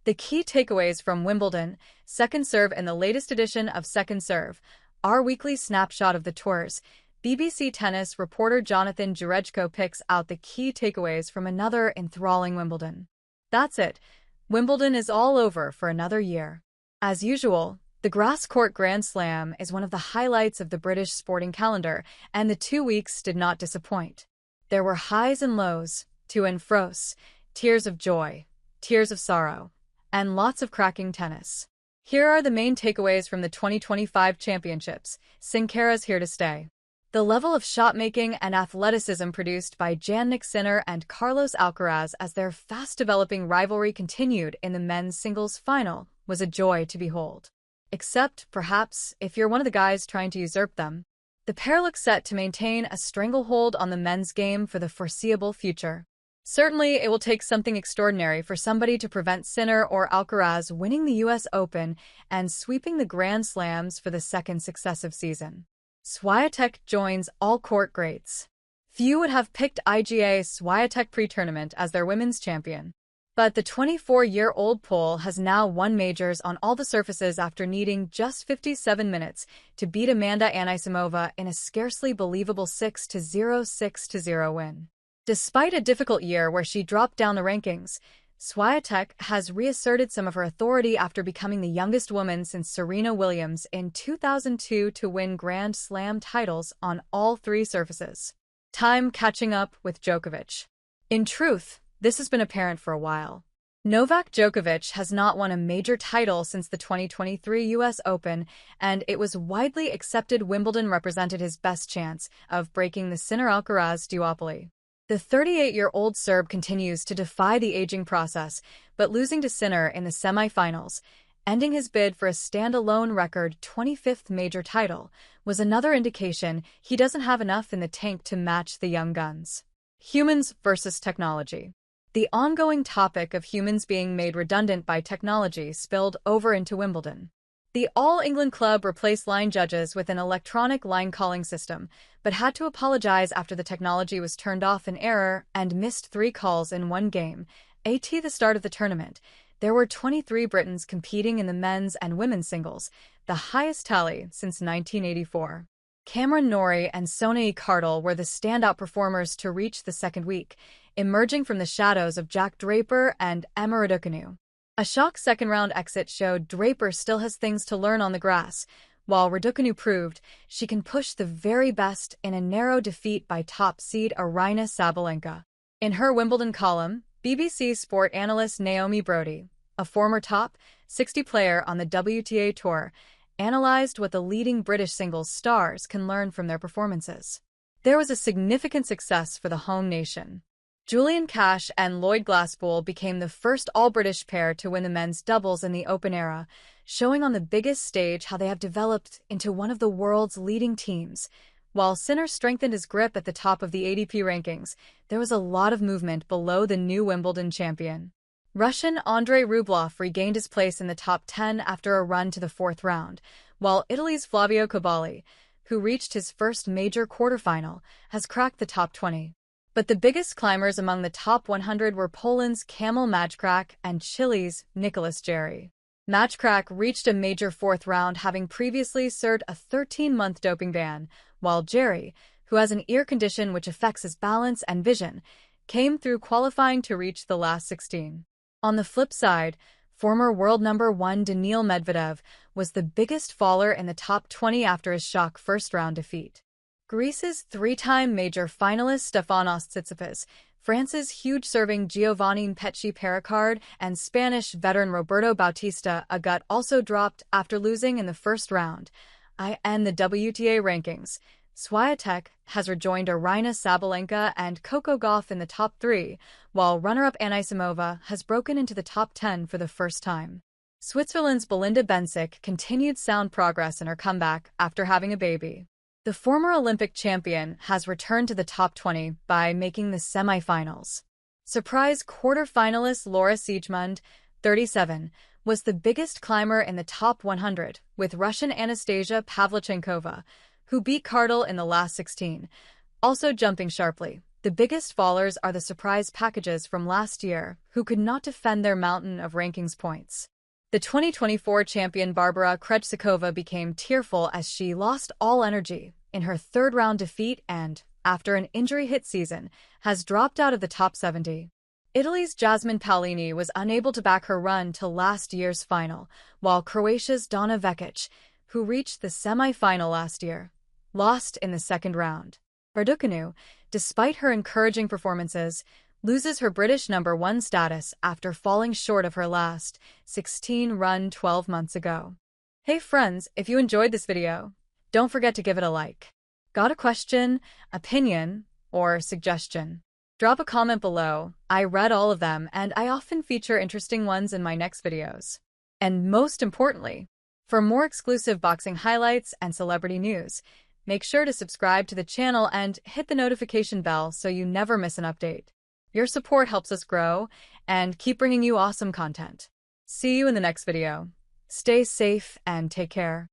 The key takeaways from Wimbledon, Second Serve in the latest edition of Second Serve, our weekly snapshot of the tours. BBC tennis reporter Jonathan Jurejko picks out the key takeaways from another enthralling Wimbledon. That's it. Wimbledon is all over for another year. As usual, the grass court Grand Slam is one of the highlights of the British sporting calendar, and the 2 weeks did not disappoint. There were highs and lows, to and fros, tears of joy, tears of sorrow, and lots of cracking tennis. Here are the main takeaways from the 2025 championships. Sincer's here to stay. The level of shot-making and athleticism produced by Jannik Sinner and Carlos Alcaraz as their fast-developing rivalry continued in the men's singles final was a joy to behold. Except, perhaps, if you're one of the guys trying to usurp them. The pair look set to maintain a stranglehold on the men's game for the foreseeable future. Certainly, it will take something extraordinary for somebody to prevent Sinner or Alcaraz winning the US Open and sweeping the Grand Slams for the second successive season. Swiatek joins all court greats. Few would have picked IGA Swiatek pre-tournament as their women's champion. But the 24-year-old Pole has now won majors on all the surfaces after needing just 57 minutes to beat Amanda Anisimova in a scarcely believable 6-0, 6-0 win. Despite a difficult year where she dropped down the rankings, Swiatek has reasserted some of her authority after becoming the youngest woman since Serena Williams in 2002 to win Grand Slam titles on all three surfaces. Time catching up with Djokovic. In truth, this has been apparent for a while. Novak Djokovic has not won a major title since the 2023 US Open, and it was widely accepted Wimbledon represented his best chance of breaking the Sinner-Alcaraz duopoly. The 38-year-old Serb continues to defy the aging process, but losing to Sinner in the semi-finals, ending his bid for a standalone record 25th major title, was another indication he doesn't have enough in the tank to match the young guns. Humans versus technology. The ongoing topic of humans being made redundant by technology spilled over into Wimbledon. The All England club replaced line judges with an electronic line calling system, but had to apologize after the technology was turned off in error and missed 3 calls in one game. At the start of the tournament, there were 23 Britons competing in the men's and women's singles, the highest tally since 1984. Cameron Norrie and Sonai Cardle were the standout performers to reach the second week, emerging from the shadows of Jack Draper and Emma Raducanu. A shock second-round exit showed Draper still has things to learn on the grass, while Raducanu proved she can push the very best in a narrow defeat by top seed Aryna Sabalenka. In her Wimbledon column, BBC sport analyst Naomi Brodie, a former top 60 player on the WTA Tour, analyzed what the leading British singles stars can learn from their performances. There was a significant success for the home nation. Julian Cash and Lloyd Glasspool became the first all-British pair to win the men's doubles in the Open era, showing on the biggest stage how they have developed into one of the world's leading teams. While Sinner strengthened his grip at the top of the ATP rankings, there was a lot of movement below the new Wimbledon champion. Russian Andrei Rublev regained his place in the top 10 after a run to the 4th round, while Italy's Flavio Cobolli, who reached his first major quarterfinal, has cracked the top 20. But the biggest climbers among the top 100 were Poland's Kamil Majchrzak and Chile's Nicolas Jarry. Majchrzak reached a major 4th round, having previously served a 13-month doping ban, while Jarry, who has an ear condition which affects his balance and vision, came through qualifying to reach the last 16. On the flip side, former world number 1 Daniil Medvedev was the biggest faller in the top 20 after his shock first-round defeat. Greece's 3-time major finalist Stefanos Tsitsipas, France's huge-serving Giovanni Pesci Pericard, and Spanish veteran Roberto Bautista Agut also dropped after losing in the first round. In the WTA rankings, Swiatek has rejoined Aryna Sabalenka and Coco Gauff in the top 3, while runner-up Anisimova has broken into the top 10 for the first time. Switzerland's Belinda Bencic continued sound progress in her comeback after having a baby. The former Olympic champion has returned to the top 20 by making the semi-finals. Surprise quarter-finalist Laura Siegemund, 37, was the biggest climber in the top 100, with Russian Anastasia Pavlyuchenkova, who beat Cardle in the last 16, also jumping sharply. The biggest fallers are the surprise packages from last year, who could not defend their mountain of rankings points. The 2024 champion Barbara Krejcikova became tearful as she lost all energy in her third-round defeat and, after an injury-hit season, has dropped out of the top 70. Italy's Jasmine Paolini was unable to back her run to last year's final, while Croatia's Donna Vekic, who reached the semi-final last year, lost in the second round. Raducanu, despite her encouraging performances, loses her British number 1 status after falling short of her last 16 run 12 months ago. Hey friends, if you enjoyed this video, don't forget to give it a like. Got a question, opinion, or suggestion? Drop a comment below. I read all of them and I often feature interesting ones in my next videos. And most importantly, for more exclusive boxing highlights and celebrity news, make sure to subscribe to the channel and hit the notification bell so you never miss an update. Your support helps us grow and keep bringing you awesome content. See you in the next video. Stay safe and take care.